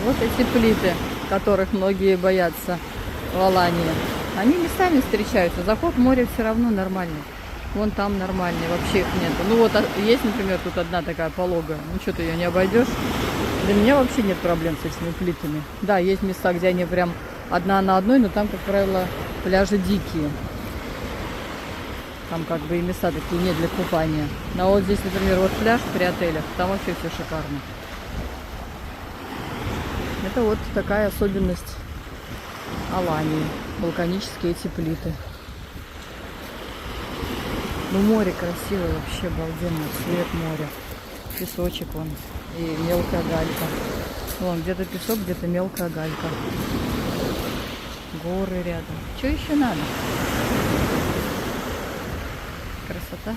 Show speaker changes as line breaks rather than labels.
Вот эти плиты, которых многие боятся в Алании. Они местами встречаются. Заход в море все равно нормальный. Вон там нормальный, вообще их нету. Ну вот есть, например, тут одна такая пологая. Ну что ты ее не обойдешь? Для меня вообще нет проблем с этими плитами. Да, есть места, где они прям одна на одной, но там, как правило, пляжи дикие. Там как бы и места такие не для купания. А вот здесь, например, вот пляж при отелях, там вообще все шикарно. Это вот такая особенность Алании. Вулканические эти плиты. Ну, море красивое, вообще обалденно. Цвет моря. Песочек вон. И мелкая галька. Вон, где-то песок, где-то мелкая галька. Горы рядом. Что еще надо? Красота.